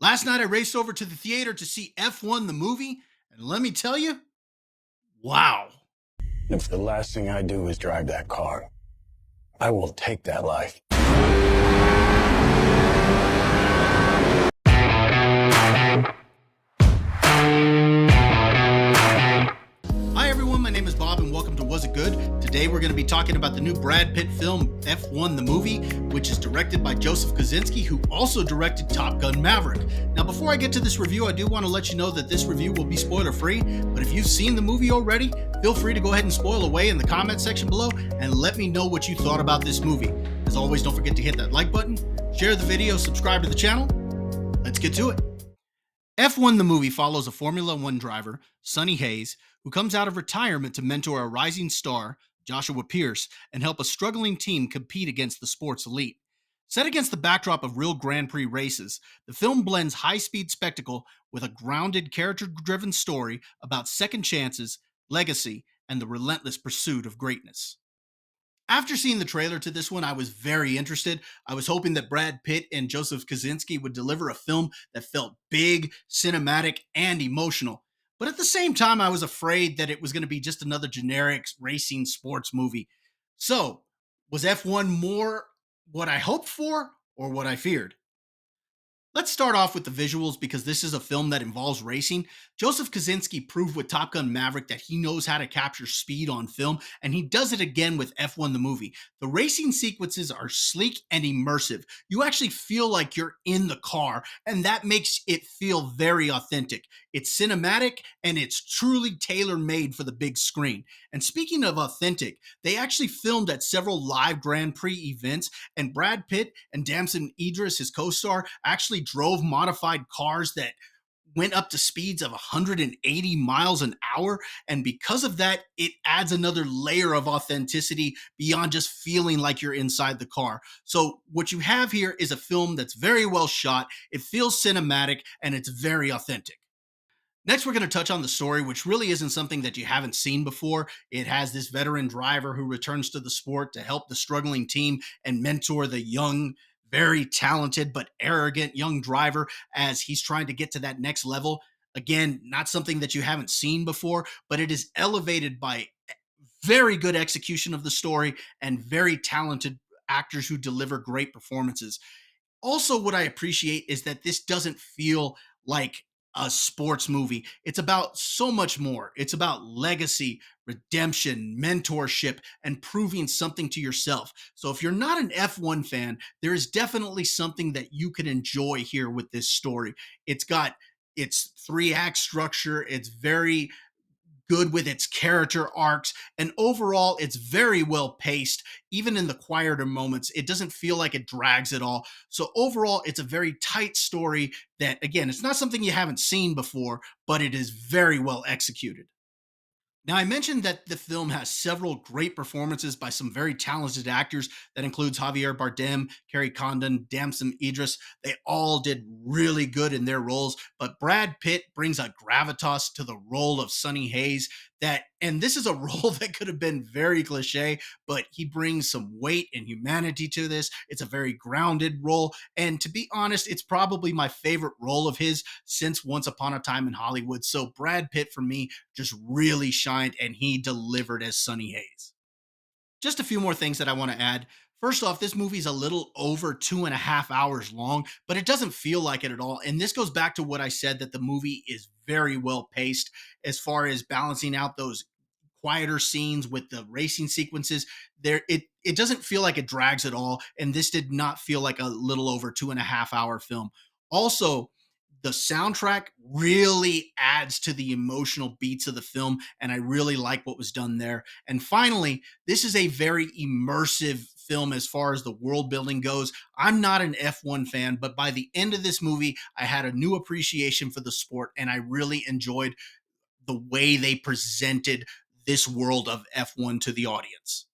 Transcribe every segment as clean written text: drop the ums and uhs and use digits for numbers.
Last night I raced over to the theater to see F1 the movie, and let me tell you, wow. If the last thing I do is drive that car, I will take that life. Hi everyone, my name is Bob and welcome to Was It Good? Today we're going to be talking about the new Brad Pitt film F1 the movie, which is directed by Joseph Kosinski, who also directed Top Gun Maverick. Now before I get to this review, I do want to let you know that this review will be spoiler free, but if you've seen the movie already, feel free to go ahead and spoil away in the comment section below and let me know what you thought about this movie. As always, don't forget to hit that like button, share the video, subscribe to the channel. Let's get to it. F1 the movie follows a Formula One driver, Sonny Hayes, who comes out of retirement to mentor a rising star, Joshua Pierce, and help a struggling team compete against the sports elite. Set against the backdrop of real Grand Prix races, the film blends high-speed spectacle with a grounded, character-driven story about second chances, legacy, and the relentless pursuit of greatness. After seeing the trailer to this one, I was very interested. I was hoping that Brad Pitt and Joseph Kosinski would deliver a film that felt big, cinematic, and emotional. But at the same time, I was afraid that it was going to be just another generic racing sports movie. So, was F1 more what I hoped for or what I feared? Let's start off with the visuals because this is a film that involves racing. Joseph Kosinski proved with Top Gun Maverick that he knows how to capture speed on film, and he does it again with F1 the movie. The racing sequences are sleek and immersive. You actually feel like you're in the car, and that makes it feel very authentic. It's cinematic, and it's truly tailor-made for the big screen. And speaking of authentic, they actually filmed at several live Grand Prix events, and Brad Pitt and Damson Idris, his co-star, actually drove modified cars that went up to speeds of 180 miles an hour. And because of that, it adds another layer of authenticity beyond just feeling like you're inside the car. So what you have here is a film that's very well shot. It feels cinematic and it's very authentic. Next, we're going to touch on the story, which really isn't something that you haven't seen before. It has this veteran driver who returns to the sport to help the struggling team and mentor the young, very talented but arrogant young driver as he's trying to get to that next level. Again, not something that you haven't seen before, but it is elevated by very good execution of the story and very talented actors who deliver great performances. Also, what I appreciate is that this doesn't feel like a sports movie. It's about so much more. It's about legacy, redemption, mentorship, and proving something to yourself. So, if you're not an F1 fan, there is definitely something that you can enjoy here with this story. It's got its three-act structure, it's very good with its character arcs, and overall it's very well paced. Even in the quieter moments, it doesn't feel like it drags at all. So overall, it's a very tight story that, again, it's not something you haven't seen before, but it is very well executed. Now, I mentioned that the film has several great performances by some very talented actors. That includes Javier Bardem, Kerry Condon, Damson Idris. They all did really good in their roles, but Brad Pitt brings a gravitas to the role of Sonny Hayes and this is a role that could have been very cliche, but he brings some weight and humanity to this. It's a very grounded role, and to be honest, it's probably my favorite role of his since Once Upon a Time in Hollywood. So Brad Pitt, for me, just really shined, and he delivered as Sonny Hayes. Just a few more things that I want to add. First off, this movie's a little over 2.5 hours long, but it doesn't feel like it at all. And this goes back to what I said, that the movie is very well paced as far as balancing out those quieter scenes with the racing sequences. It doesn't feel like it drags at all. And this did not feel like a little over 2.5 hour film. Also, the soundtrack really adds to the emotional beats of the film, and I really like what was done there. And finally, this is a very immersive film as far as the world building goes. I'm not an F1 fan, but by the end of this movie, I had a new appreciation for the sport, and I really enjoyed the way they presented this world of F1 to the audience.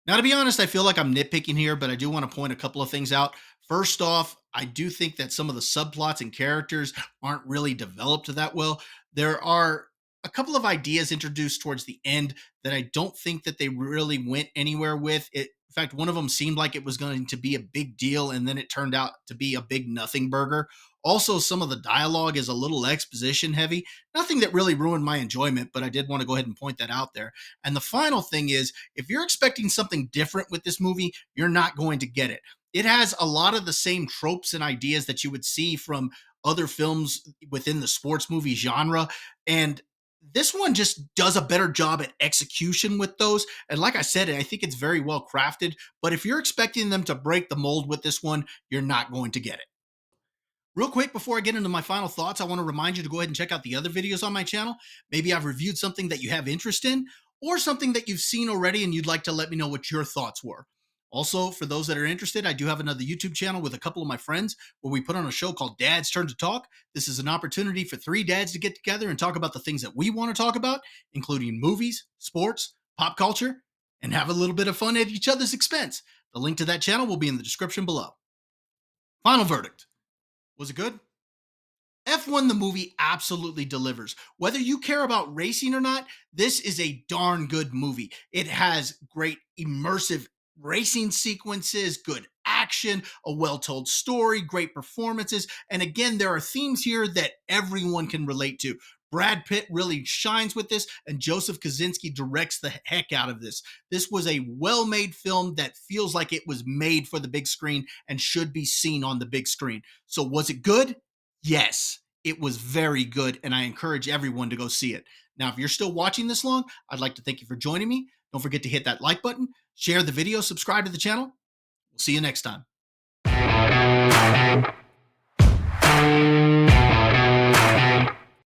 Now, to be honest, I feel like I'm nitpicking here, but I do want to point a couple of things out. First off, I do think that some of the subplots and characters aren't really developed that well. There are a couple of ideas introduced towards the end that I don't think that they really went anywhere with. In fact, one of them seemed like it was going to be a big deal, and then it turned out to be a big nothing burger. Also, some of the dialogue is a little exposition heavy. Nothing that really ruined my enjoyment, but I did want to go ahead and point that out there. And the final thing is, if you're expecting something different with this movie, you're not going to get it. It has a lot of the same tropes and ideas that you would see from other films within the sports movie genre. And this one just does a better job at execution with those. And like I said, I think it's very well crafted. But if you're expecting them to break the mold with this one, you're not going to get it. Real quick, before I get into my final thoughts, I want to remind you to go ahead and check out the other videos on my channel. Maybe I've reviewed something that you have interest in, or something that you've seen already and you'd like to let me know what your thoughts were. Also, for those that are interested, I do have another YouTube channel with a couple of my friends where we put on a show called Dad's Turn to Talk. This is an opportunity for three dads to get together and talk about the things that we want to talk about, including movies, sports, pop culture, and have a little bit of fun at each other's expense. The link to that channel will be in the description below. Final verdict. Was it good? F1 the movie absolutely delivers. Whether you care about racing or not, this is a darn good movie. It has great immersive racing sequences, good action, a well-told story, great performances, and again, there are themes here that everyone can relate to. Brad Pitt really shines with this, and Joseph Kosinski directs the heck out of this. This was a well-made film that feels like it was made for the big screen and should be seen on the big screen. So was it good? Yes, it was very good, and I encourage everyone to go see it. Now, if you're still watching this long, I'd like to thank you for joining me. Don't forget to hit that like button, share the video, subscribe to the channel. We'll see you next time.